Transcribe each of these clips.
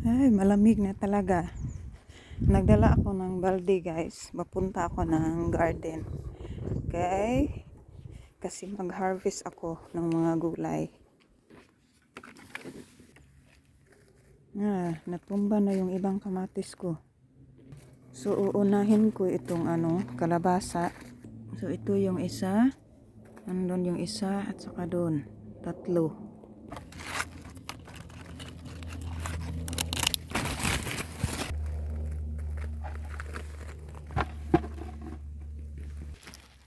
Ay, malamig na talaga. Nagdala ako ng balde, guys. Papunta ako ng garden. Okay? Kasi mag-harvest ako ng mga gulay. Natumba na yung ibang kamatis ko. So, uunahin ko itong kalabasa. So, ito yung isa. Andun yung isa at saka doon. Tatlo.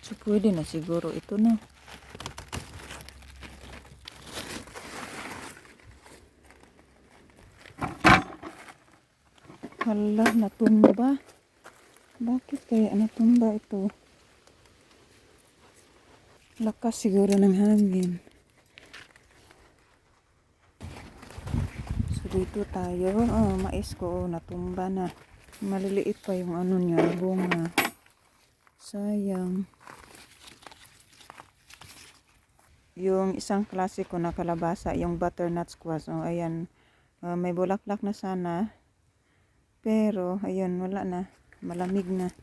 So, pwede na siguro ito na. Hala, natumba. Bakit kaya natumba ito? Lakas siguro ng hangin. So, dito tayo. Mais ko. Natumba na. Maliliit pa yung niya, bunga. Sayang. Yung isang klase ko na kalabasa, yung butternut squash. Ayan. May bulaklak na sana. Pero, ayun, wala na. Malamig na.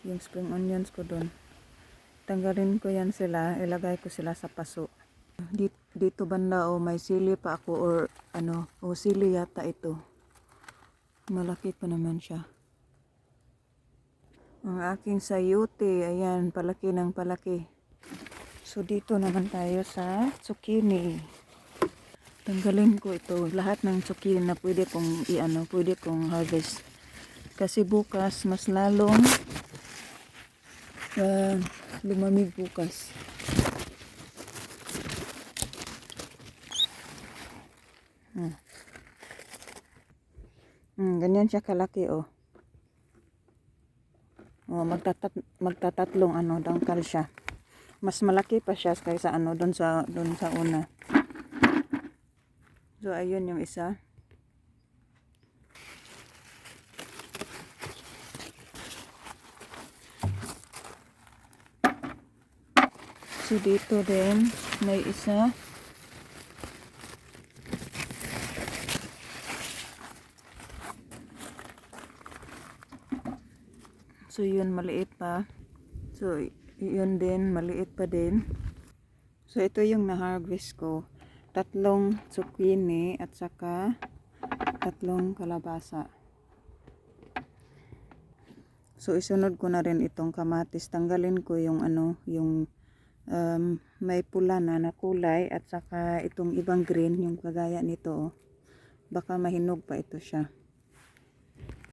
Yung spring onions ko doon. Tanggalin ko yan sila. Ilagay ko sila sa paso. Dito banda may sili pa ako or sili yata ito. Malaki pa naman siya. Ang aking sayote, ayan, palaki ng palaki. So dito naman tayo sa zucchini. Tanggalin ko ito, lahat ng zucchini na pwede kong harvest. Kasi bukas mas lalong lumamig bukas. Ganyan siya kalaki magtatatlong dangkal siya. Mas malaki pa siya kaysa doon sa una. So ayun yung isa. So dito din may isa. So yun maliit pa. So yun din maliit pa din. So ito yung na-harvest ko. 3 zucchini at saka 3 kalabasa. So isunod ko na rin itong kamatis. Tanggalin ko yung may pula na kulay at saka itong ibang green yung kagaya nito. Baka mahinog pa ito siya.